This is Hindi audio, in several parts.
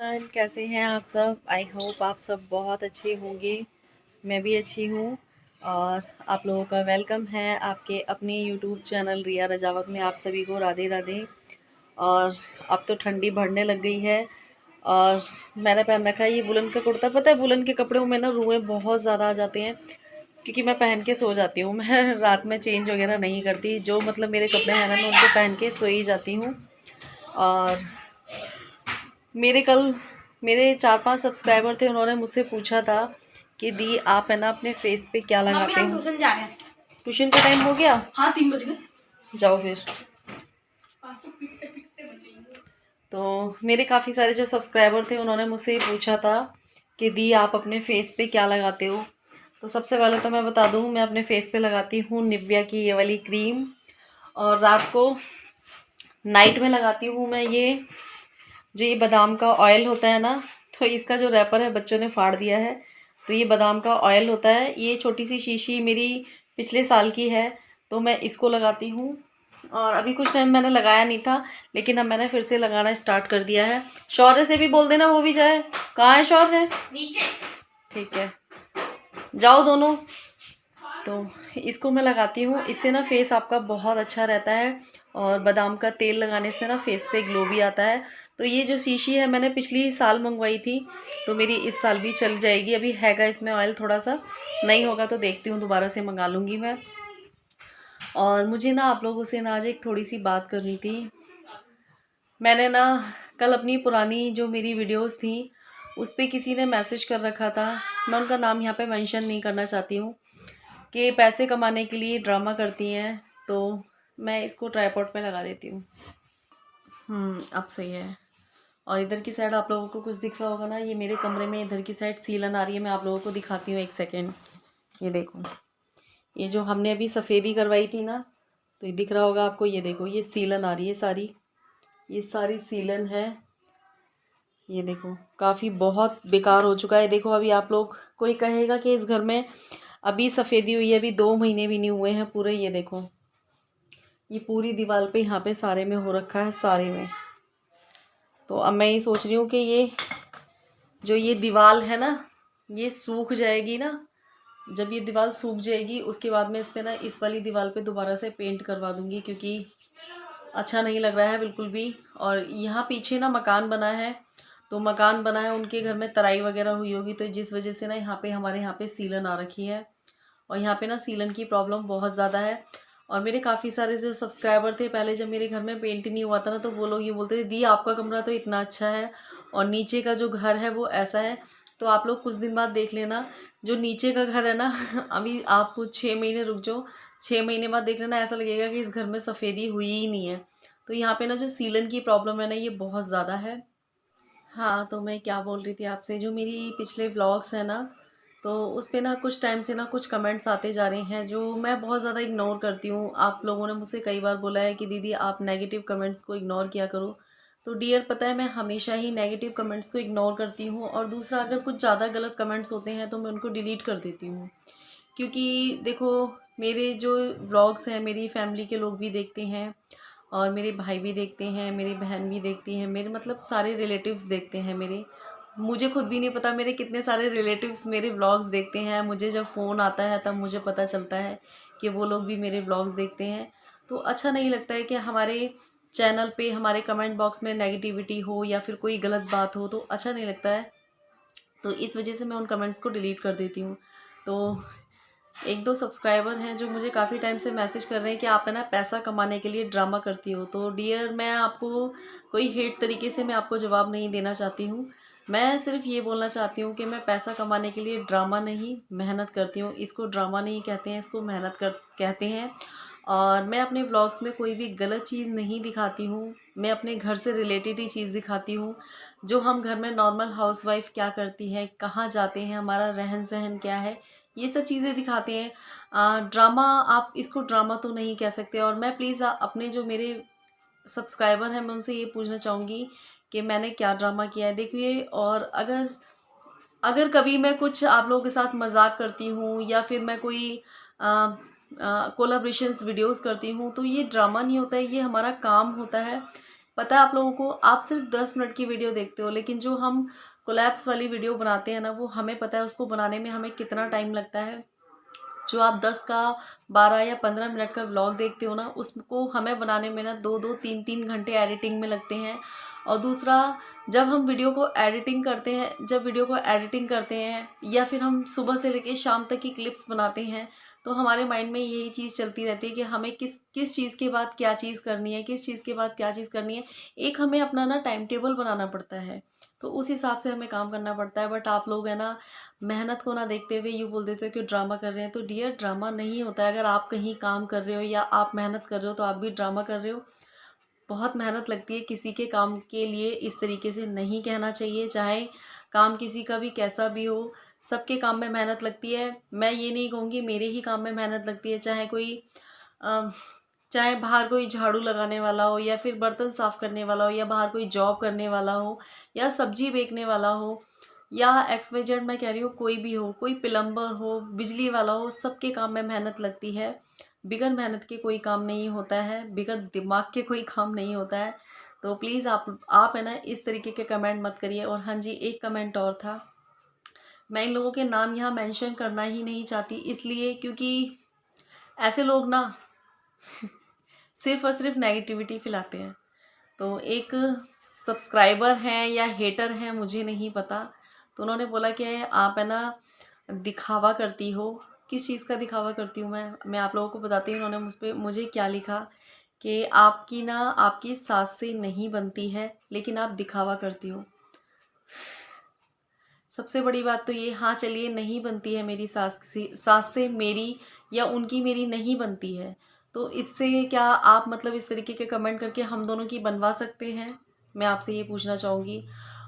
एवरीवन, कैसे हैं आप सब। आई होप आप सब बहुत अच्छे होंगे। मैं भी अच्छी हूँ। और आप लोगों का वेलकम है आपके अपने यूट्यूब चैनल रिया रजावत में। आप सभी को राधे राधे। और अब तो ठंडी बढ़ने लग गई है। और मैंने पहन रखा है ये वुलन का कुर्ता। पता है वुलन के कपड़ों में ना रुएँ बहुत ज़्यादा आ जाते हैं, क्योंकि मैं पहन के सो जाती हूँ। मैं रात में चेंज वगैरह नहीं करती। जो मतलब मेरे कपड़े हैं ना, मैं उनको पहन के सो ही जाती हूँ। और मेरे 4-5 सब्सक्राइबर थे, उन्होंने मुझसे पूछा था कि दी आप है ना अपने फेस पे क्या लगाते हो। ट्यूशन जा रहे हैं। ट्यूशन का टाइम हो गया। हाँ 3 बज गए। जाओ फिर। तो मेरे काफ़ी सारे जो सब्सक्राइबर थे उन्होंने मुझसे ये पूछा था कि दी आप अपने फेस पे क्या लगाते हो। तो सबसे पहले तो मैं बता दूं, मैं अपने फेस पे लगाती हूँ निविया की ये वाली क्रीम। और रात को नाइट में लगाती हूँ मैं ये जो ये बादाम का ऑयल होता है ना। तो इसका जो रैपर है बच्चों ने फाड़ दिया है। तो ये बादाम का ऑयल होता है। ये छोटी सी शीशी मेरी पिछले साल की है, तो मैं इसको लगाती हूँ। और अभी कुछ टाइम मैंने लगाया नहीं था, लेकिन अब मैंने फिर से लगाना स्टार्ट कर दिया है। शौर्य से भी बोल देना वो भी जाए। कहाँ है शौर्य? नीचे। ठीक है, जाओ दोनों। तो इसको मैं लगाती हूँ, इससे ना फेस आपका बहुत अच्छा रहता है। और बादाम का तेल लगाने से ना फेस पे ग्लो भी आता है। तो ये जो शीशी है मैंने पिछली साल मंगवाई थी, तो मेरी इस साल भी चल जाएगी। अभी हैगा इसमें ऑयल थोड़ा सा, नहीं होगा तो देखती हूँ, दोबारा से मंगा लूँगी मैं। और मुझे ना आप लोगों से ना आज एक थोड़ी सी बात करनी थी। मैंने ना कल अपनी पुरानी जो मेरी वीडियोस थी उस पर किसी ने मैसेज कर रखा था। मैं उनका नाम यहाँ पे मेंशन नहीं करना चाहती हूँ, कि पैसे कमाने के लिए ड्रामा करती हैं। तो मैं इसको ट्राइपॉड पे लगा देती हूँ। अब सही है। और इधर की साइड आप लोगों को कुछ दिख रहा होगा ना, ये मेरे कमरे में इधर की साइड सीलन आ रही है। मैं आप लोगों को दिखाती हूँ, एक सेकेंड। ये देखो, ये जो हमने अभी सफ़ेदी करवाई थी ना, तो ये दिख रहा होगा आपको। ये देखो, ये सीलन आ रही है सारी, ये सारी सीलन है। ये देखो, काफ़ी बहुत बेकार हो चुका है। देखो अभी आप लोग, कोई कहेगा कि इस घर में अभी सफ़ेदी हुई है, अभी 2 महीने भी नहीं हुए हैं पूरे। ये देखो, ये पूरी दीवार पे यहाँ पे सारे में हो रखा है, सारे में। तो अब मैं ये सोच रही हूँ कि ये जो ये दीवार है ना, ये सूख जाएगी ना। जब ये दीवार सूख जाएगी उसके बाद में इस पे ना, इस वाली दीवार पे दोबारा से पेंट करवा दूँगी, क्योंकि अच्छा नहीं लग रहा है बिल्कुल भी। और यहाँ पीछे ना मकान बना है, तो मकान बना है, उनके घर में तराई वगैरह हुई होगी, तो जिस वजह से ना यहाँ पे हमारे यहाँ पे सीलन आ रखी है। और यहाँ पे ना सीलन की प्रॉब्लम बहुत ज़्यादा है। और मेरे काफ़ी सारे जो सब्सक्राइबर थे, पहले जब मेरे घर में पेंट नहीं हुआ था ना, तो वो लोग ये बोलते थे दी आपका कमरा तो इतना अच्छा है और नीचे का जो घर है वो ऐसा है। तो आप लोग कुछ दिन बाद देख लेना, जो नीचे का घर है ना अभी आप कुछ 6 महीने रुक जाओ, 6 महीने बाद देख लेना, ऐसा लगेगा कि इस घर में सफ़ेदी हुई ही नहीं है। तो यहाँ पे ना जो सीलन की प्रॉब्लम है ना, ये बहुत ज़्यादा है। हाँ, तो मैं क्या बोल रही थी आपसे, जो मेरी पिछले व्लॉग्स हैं ना, तो उस पे ना कुछ टाइम से ना कुछ कमेंट्स आते जा रहे हैं जो मैं बहुत ज़्यादा इग्नोर करती हूँ। आप लोगों ने मुझसे कई बार बोला है कि दीदी आप नेगेटिव कमेंट्स को इग्नोर किया करो। तो डियर, पता है मैं हमेशा ही नेगेटिव कमेंट्स को इग्नोर करती हूँ। और दूसरा, अगर कुछ ज़्यादा गलत कमेंट्स होते हैं तो मैं उनको डिलीट कर देती हूँ। क्योंकि देखो, मेरे जो व्लॉग्स हैं मेरी फैमिली के लोग भी देखते हैं, और मेरे भाई भी देखते हैं, मेरी बहन भी देखती हैं, मेरे मतलब सारे रिलेटिव्स देखते हैं मेरे। मुझे खुद भी नहीं पता मेरे कितने सारे रिलेटिव्स मेरे व्लॉग्स देखते हैं। मुझे जब फ़ोन आता है तब मुझे पता चलता है कि वो लोग भी मेरे व्लॉग्स देखते हैं। तो अच्छा नहीं लगता है कि हमारे चैनल पे हमारे कमेंट बॉक्स में नेगेटिविटी हो या फिर कोई गलत बात हो, तो अच्छा नहीं लगता है। तो इस वजह से मैं उन कमेंट्स को डिलीट कर देती हूँ। तो 1-2 सब्सक्राइबर हैं जो मुझे काफ़ी टाइम से मैसेज कर रहे हैं कि आप है ना पैसा कमाने के लिए ड्रामा करती हो। तो डियर, मैं आपको कोई हेट तरीके से मैं आपको जवाब नहीं देना चाहती हूँ। मैं सिर्फ ये बोलना चाहती हूँ कि मैं पैसा कमाने के लिए ड्रामा नहीं, मेहनत करती हूँ। इसको ड्रामा नहीं कहते हैं, इसको मेहनत कर कहते हैं। और मैं अपने व्लॉग्स में कोई भी गलत चीज़ नहीं दिखाती हूँ। मैं अपने घर से रिलेटेड ही चीज़ दिखाती हूँ। जो हम घर में नॉर्मल हाउसवाइफ क्या करती है, कहाँ जाते हैं, हमारा रहन सहन क्या है, ये सब चीज़ें दिखाते हैं। ड्रामा, आप इसको ड्रामा तो नहीं कह सकते। और मैं प्लीज़ अपने जो मेरे सब्सक्राइबर हैं, मैं उनसे ये पूछना चाहूँगी कि मैंने क्या ड्रामा किया है। देखिए, और अगर अगर कभी मैं कुछ आप लोगों के साथ मजाक करती हूँ या फिर मैं कोई कोलाब्रेशंस वीडियोस करती हूँ, तो ये ड्रामा नहीं होता है, ये हमारा काम होता है। पता है आप लोगों को, आप सिर्फ 10 मिनट की वीडियो देखते हो, लेकिन जो हम कोलैप्स वाली वीडियो बनाते हैं ना, वो हमें पता है उसको बनाने में हमें कितना टाइम लगता है। जो आप 10 का 12 या 15 मिनट का व्लॉग देखते हो ना, उसको हमें बनाने में ना 2-2 3-3 घंटे एडिटिंग में लगते हैं। और दूसरा, जब हम वीडियो को एडिटिंग करते हैं, या फिर हम सुबह से लेकर शाम तक की क्लिप्स बनाते हैं, तो हमारे माइंड में यही चीज़ चलती रहती है कि हमें किस किस चीज़ के बाद क्या चीज़ करनी है, किस चीज़ के बाद क्या चीज़ करनी है। एक हमें अपना ना टाइम टेबल बनाना पड़ता है, तो उस हिसाब से हमें काम करना पड़ता है। बट आप लोग है ना, मेहनत को ना देखते हुए यूँ बोल देते हो कि ड्रामा कर रहे हैं। तो डियर, ड्रामा नहीं होता है। अगर आप कहीं काम कर रहे हो या आप मेहनत कर रहे हो, तो आप भी ड्रामा कर रहे हो। बहुत मेहनत लगती है किसी के काम के लिए, इस तरीके से नहीं कहना चाहिए। चाहे काम किसी का भी कैसा भी हो, सबके काम में मेहनत लगती है। मैं ये नहीं कहूँगी मेरे ही काम में मेहनत लगती है। अ, चाहे बाहर कोई झाड़ू लगाने वाला हो, या फिर बर्तन साफ़ करने वाला हो, या बाहर कोई जॉब करने वाला हो, या सब्जी बेचने वाला हो, या XYZ मैं कह रही हूँ, कोई भी हो, कोई प्लम्बर हो, बिजली वाला हो, सबके काम में मेहनत लगती है। बिगैर मेहनत के कोई काम नहीं होता है, बिगैर दिमाग के कोई काम नहीं होता है। तो प्लीज़ आप है ना, इस तरीके के कमेंट मत करिए। और हाँ जी, एक कमेंट और था, मैं इन लोगों के नाम यहाँ मेंशन करना ही नहीं चाहती, इसलिए क्योंकि ऐसे लोग ना सिर्फ़ और सिर्फ नेगेटिविटी फैलाते हैं। तो एक सब्सक्राइबर हैं या हेटर हैं, मुझे नहीं पता, तो उन्होंने बोला कि आप है ना, दिखावा करती हो। किस चीज़ का दिखावा करती हूँ मैं आप लोगों को बताती हूँ। उन्होंने मुझे क्या लिखा कि आपकी सास से नहीं बनती है, लेकिन आप दिखावा करती हो। सबसे बड़ी बात तो ये, हाँ चलिए, नहीं बनती है मेरी सास से मेरी, या उनकी मेरी नहीं बनती है, तो इससे क्या आप मतलब इस तरीके के कमेंट करके हम दोनों की बनवा सकते हैं? मैं आपसे ये पूछना चाहूँगी।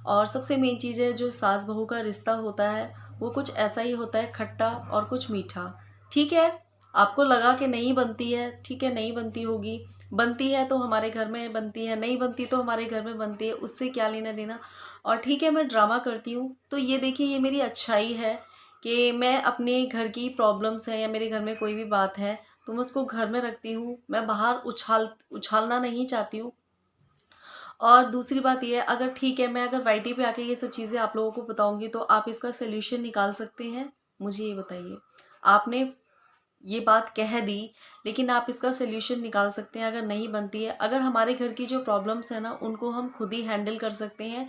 और सबसे मेन चीज़ है, जो सास बहू का रिश्ता होता है, वो कुछ ऐसा ही होता है, खट्टा और कुछ मीठा। ठीक है, आपको लगा कि नहीं बनती है, ठीक है, नहीं बनती होगी। बनती है तो हमारे घर में बनती है, नहीं बनती तो हमारे घर में बनती है, उससे क्या लेना देना। और ठीक है, मैं ड्रामा करती हूँ, तो ये देखिए, ये मेरी अच्छाई है कि मैं अपने घर की प्रॉब्लम्स है, या मेरे घर में कोई भी बात है, तो मैं उसको घर में रखती हूँ। मैं बाहर उछालना नहीं चाहती हूँ। और दूसरी बात ये है, अगर ठीक है, मैं अगर वाईटी पे आके ये सब चीज़ें आप लोगों को बताऊंगी, तो आप इसका सल्यूशन निकाल सकते हैं? मुझे ये बताइए। आपने ये बात कह दी, लेकिन आप इसका सल्यूशन निकाल सकते हैं? अगर नहीं बनती है, अगर हमारे घर की जो प्रॉब्लम्स है ना, उनको हम खुद ही हैंडल कर सकते हैं,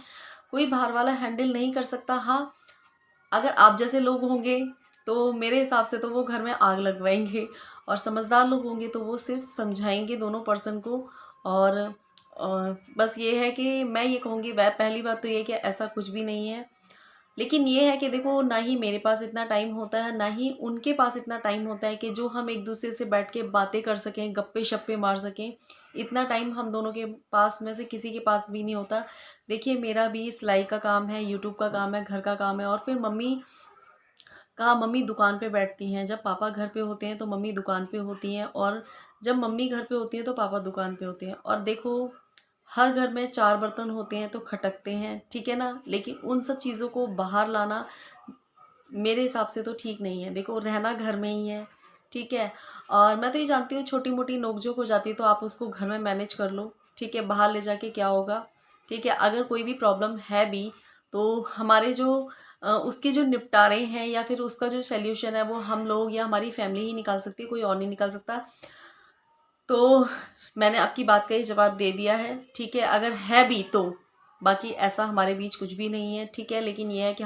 कोई बाहर वाला हैंडल नहीं कर सकता। हाँ, अगर आप जैसे लोग होंगे, तो मेरे हिसाब से तो वो घर में आग लगवाएंगे, और समझदार लोग होंगे तो वो सिर्फ समझाएंगे दोनों पर्सन को। और बस ये है कि मैं ये कहूँगी, पहली बात तो ये है कि ऐसा कुछ भी नहीं है। लेकिन ये है कि देखो, ना ही मेरे पास इतना टाइम होता है, ना ही उनके पास इतना टाइम होता है कि जो हम एक दूसरे से बैठ के बातें कर सकें, गप्पे शप्पे मार सकें। इतना टाइम हम दोनों के पास में से किसी के पास भी नहीं होता। देखिए, मेरा भी सिलाई का काम है, यूट्यूब का काम है, घर का काम है, और फिर मम्मी दुकान पे बैठती हैं। जब पापा घर पे होते हैं तो मम्मी दुकान पे होती हैं, और जब मम्मी घर पे होती हैं तो पापा दुकान पे होते हैं। और देखो, हर घर में 4 बर्तन होते हैं तो खटकते हैं, ठीक है ना? लेकिन उन सब चीज़ों को बाहर लाना मेरे हिसाब से तो ठीक नहीं है। देखो, रहना घर में ही है, ठीक है? और मैं तो ये जानती हूँ, छोटी-मोटी नोक-झोंक हो जाती है तो आप उसको घर में मैनेज कर लो, ठीक है? बाहर ले जाके क्या होगा, ठीक है? अगर कोई भी प्रॉब्लम है भी, तो हमारे उसके जो निपटारे हैं, या फिर उसका जो सॉल्यूशन है, वो हम लोग या हमारी फैमिली ही निकाल सकती है, कोई और नहीं निकाल सकता। तो मैंने आपकी बात का ही जवाब दे दिया है, ठीक है? अगर है भी तो, बाकी ऐसा हमारे बीच कुछ भी नहीं है, ठीक है? लेकिन ये है कि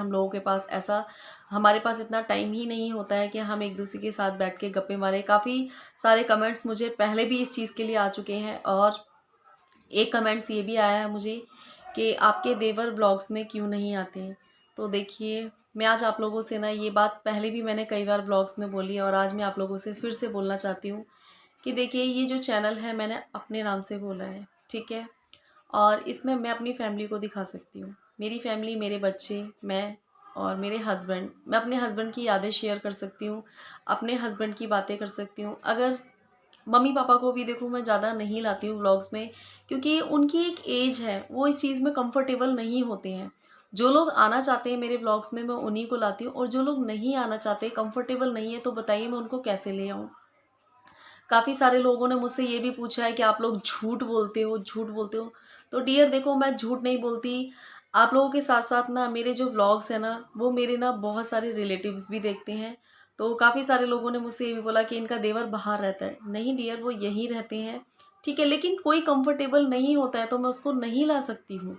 हमारे पास इतना टाइम ही नहीं होता है कि हम एक दूसरे के साथ बैठ के गप्पे मारें। काफ़ी सारे कमेंट्स मुझे पहले भी इस चीज़ के लिए आ चुके हैं, और एक कमेंट्स ये भी आया है मुझे कि आपके देवर व्लॉग्स में क्यों नहीं आते हैं। तो देखिए, मैं आज आप लोगों से ना, ये बात पहले भी मैंने कई बार व्लॉग्स में बोली है, और आज मैं आप लोगों से फिर से बोलना चाहती हूँ कि देखिए, ये जो चैनल है, मैंने अपने नाम से खोला है, ठीक है? और इसमें मैं अपनी फैमिली को दिखा सकती हूँ। मेरी फैमिली, मेरे बच्चे, मैं और मेरे हस्बैंड। मैं अपने हस्बैंड की यादें शेयर कर सकती हूँ, अपने हस्बैंड की बातें कर सकती हूँ। अगर मम्मी पापा को भी देखो, मैं ज़्यादा नहीं लाती हूँ व्लॉग्स में, क्योंकि उनकी एक एज है, वो इस चीज़ में कंफर्टेबल नहीं होते हैं। जो लोग आना चाहते हैं मेरे व्लॉग्स में, मैं उन्हीं को लाती हूँ, और जो लोग नहीं आना चाहते, कंफर्टेबल नहीं है, तो बताइए मैं उनको कैसे ले आऊँ? काफ़ी सारे लोगों ने मुझसे ये भी पूछा है कि आप लोग झूठ बोलते हो, झूठ बोलते हो। तो डियर देखो, मैं झूठ नहीं बोलती, आप लोगों के साथ साथ ना मेरे जो व्लॉग्स हैं ना, वो मेरे ना बहुत सारे रिलेटिव्स भी देखते हैं। तो काफ़ी सारे लोगों ने मुझसे ये भी बोला कि इनका देवर बाहर रहता है। नहीं डियर, वो यहीं रहते हैं, ठीक है, लेकिन कोई कंफर्टेबल नहीं होता है तो मैं उसको नहीं ला सकती हूँ।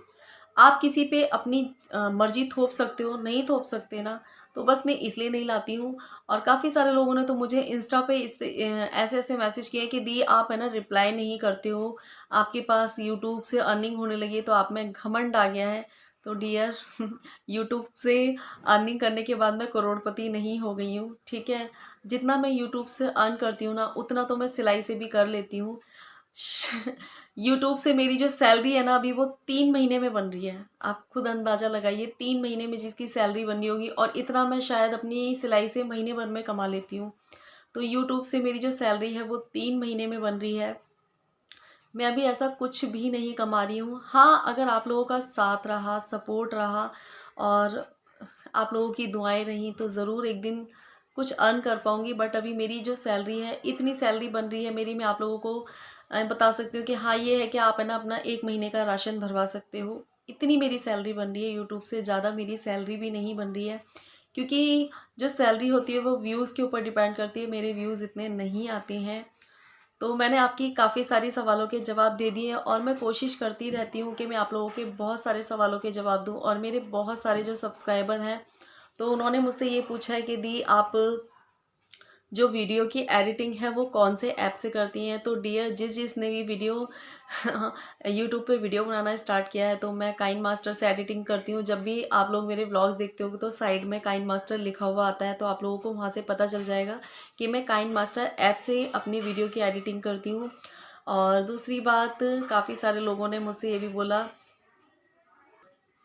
आप किसी पे अपनी मर्ज़ी थोप सकते हो, नहीं थोप सकते ना, तो बस मैं इसलिए नहीं लाती हूँ। और काफ़ी सारे लोगों ने तो मुझे इंस्टा पे ऐसे-ऐसे मैसेज किए हैं कि दी आप है ना रिप्लाई नहीं करते हो, आपके पास यूट्यूब से अर्निंग होने लगी है तो आप में घमंड आ गया है। तो डियर यूट्यूब से अर्निंग करने के बाद मैं करोड़पति नहीं हो गई हूँ, ठीक है? जितना मैं यूट्यूब से अर्न करती हूँ ना, उतना तो मैं सिलाई से भी कर लेती हूँ। यूट्यूब से मेरी जो सैलरी है ना, अभी वो 3 महीने में बन रही है। आप खुद अंदाज़ा लगाइए 3 महीने में जिसकी सैलरी बन रही होगी, और इतना मैं शायद अपनी सिलाई से महीने भर में कमा लेती हूँ। तो यूट्यूब से मेरी जो सैलरी है वो 3 महीने में बन रही है। मैं अभी ऐसा कुछ भी नहीं कमा रही हूँ। हाँ, अगर आप लोगों का साथ रहा, सपोर्ट रहा और आप लोगों की दुआएँ रहीं तो ज़रूर एक दिन कुछ अर्न कर पाऊँगी। बट अभी मेरी जो सैलरी है, इतनी सैलरी बन रही है मेरी, मैं आप लोगों को बता सकती हूँ कि हाँ, ये है कि आप है ना अपना 1 महीने का राशन भरवा सकते हो। इतनी मेरी सैलरी बन रही है, यूट्यूब से ज़्यादा मेरी सैलरी भी नहीं बन रही है। क्योंकि जो सैलरी होती है वो व्यूज़ के ऊपर डिपेंड करती है, मेरे व्यूज़ इतने नहीं आते हैं। तो मैंने आपकी काफ़ी सारी सवालों के जवाब दे दिए, और मैं कोशिश करती रहती हूँ कि मैं आप लोगों के बहुत सारे सवालों के जवाब दूँ। और मेरे बहुत सारे जो सब्सक्राइबर हैं, तो उन्होंने मुझसे ये पूछा है कि दी आप जो वीडियो की एडिटिंग है वो कौन से ऐप से करती हैं। तो डियर, जिसने भी वीडियो यूट्यूब पे वीडियो बनाना स्टार्ट किया है, तो मैं काइन मास्टर से एडिटिंग करती हूँ। जब भी आप लोग मेरे व्लॉग्स देखते हो तो साइड में काइन मास्टर लिखा हुआ आता है, तो आप लोगों को वहाँ से पता चल जाएगा कि मैं काइन मास्टर ऐप से अपनी वीडियो की एडिटिंग करती हूँ। और दूसरी बात, काफ़ी सारे लोगों ने मुझसे ये भी बोला,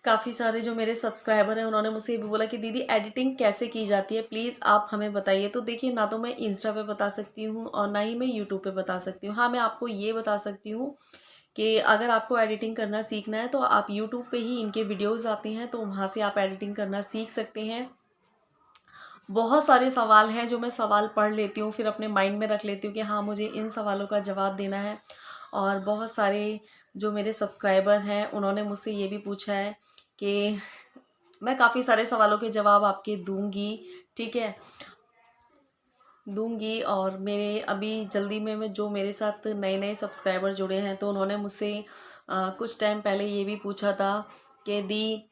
काफ़ी सारे जो मेरे सब्सक्राइबर हैं उन्होंने मुझसे ये भी बोला कि दीदी एडिटिंग कैसे की जाती है, प्लीज़ आप हमें बताइए। तो देखिए, ना तो मैं इंस्टा पे बता सकती हूँ और ना ही मैं यूट्यूब पे बता सकती हूँ। हाँ, मैं आपको ये बता सकती हूँ कि अगर आपको एडिटिंग करना सीखना है तो आप यूट्यूब पे ही इनके वीडियोज़ आते हैं, तो वहाँ से आप एडिटिंग करना सीख सकते हैं। बहुत सारे सवाल हैं जो मैं सवाल पढ़ लेती हूँ, फिर अपने माइंड में रख लेती हूँ कि हाँ, मुझे इन सवालों का जवाब देना है। और बहुत सारे जो मेरे सब्सक्राइबर हैं उन्होंने मुझसे ये भी पूछा है कि मैं काफ़ी सारे सवालों के जवाब आपके दूँगी, ठीक है? दूँगी। और मेरे अभी जल्दी में जो मेरे साथ नए-नए सब्सक्राइबर जुड़े हैं, तो उन्होंने मुझसे कुछ टाइम पहले ये भी पूछा था कि दी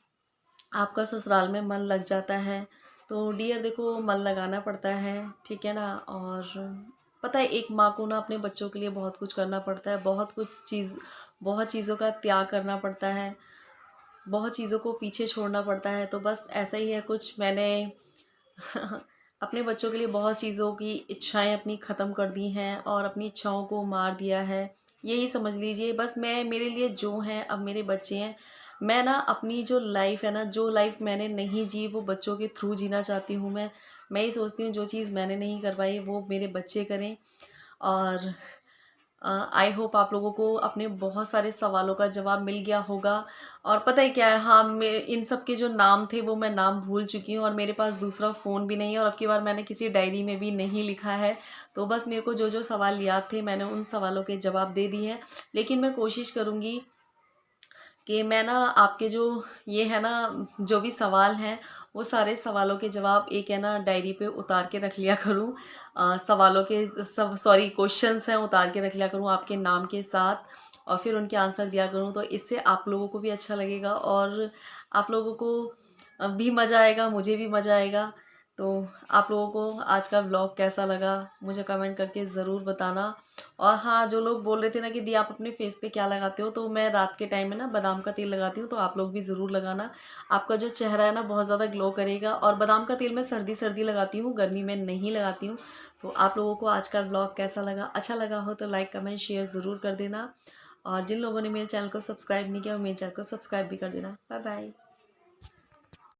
आपका ससुराल में मन लग जाता है? तो डियर देखो, मन लगाना पड़ता है, ठीक है ना? और पता है, एक माँ को ना अपने बच्चों के लिए बहुत कुछ करना पड़ता है, बहुत चीज़ों का त्याग करना पड़ता है, बहुत चीज़ों को पीछे छोड़ना पड़ता है। तो बस ऐसा ही है कुछ, मैंने अपने बच्चों के लिए बहुत चीज़ों की इच्छाएं अपनी ख़त्म कर दी हैं और अपनी इच्छाओं को मार दिया है। यही समझ लीजिए, बस मैं, मेरे लिए जो हैं अब मेरे बच्चे हैं। मैं ना अपनी जो लाइफ़ है ना, जो लाइफ़ मैंने नहीं जी वो बच्चों के थ्रू जीना चाहती हूँ मैं ये सोचती हूँ जो चीज़ मैंने नहीं कर पाई वो मेरे बच्चे करें। और आई होप आप लोगों को अपने बहुत सारे सवालों का जवाब मिल गया होगा। और पता है क्या है, हाँ, मैं इन सब के जो नाम थे वो मैं नाम भूल चुकी हूँ, और मेरे पास दूसरा फ़ोन भी नहीं है, और अब की बार मैंने किसी डायरी में भी नहीं लिखा है। तो बस मेरे को जो जो सवाल याद थे मैंने उन सवालों के जवाब दे दिए हैं। लेकिन मैं कोशिश करूँगी कि मैं ना आपके जो ये है ना, जो भी सवाल हैं वो सारे सवालों के जवाब एक है ना डायरी पे उतार के रख लिया करूँ। सवालों के सब, सॉरी, क्वेश्चंस हैं, उतार के रख लिया करूँ आपके नाम के साथ, और फिर उनके आंसर दिया करूँ। तो इससे आप लोगों को भी अच्छा लगेगा और आप लोगों को भी मज़ा आएगा, मुझे भी मज़ा आएगा। तो आप लोगों को आज का व्लॉग कैसा लगा मुझे कमेंट करके ज़रूर बताना। और हाँ, जो लोग बोल रहे थे ना कि दी आप अपने फेस पे क्या लगाते हो, तो मैं रात के टाइम में ना बादाम का तेल लगाती हूँ, तो आप लोग भी ज़रूर लगाना। आपका जो चेहरा है ना बहुत ज़्यादा ग्लो करेगा। और बादाम का तेल मैं सर्दी सर्दी लगाती हूँ, गर्मी में नहीं लगाती हूँ। तो आप लोगों को आज का व्लॉग कैसा लगा, अच्छा लगा हो तो लाइक कमेंट शेयर ज़रूर कर देना। और जिन लोगों ने मेरे चैनल को सब्सक्राइब नहीं किया वो मेरे चैनल को सब्सक्राइब भी कर देना। Bye bye.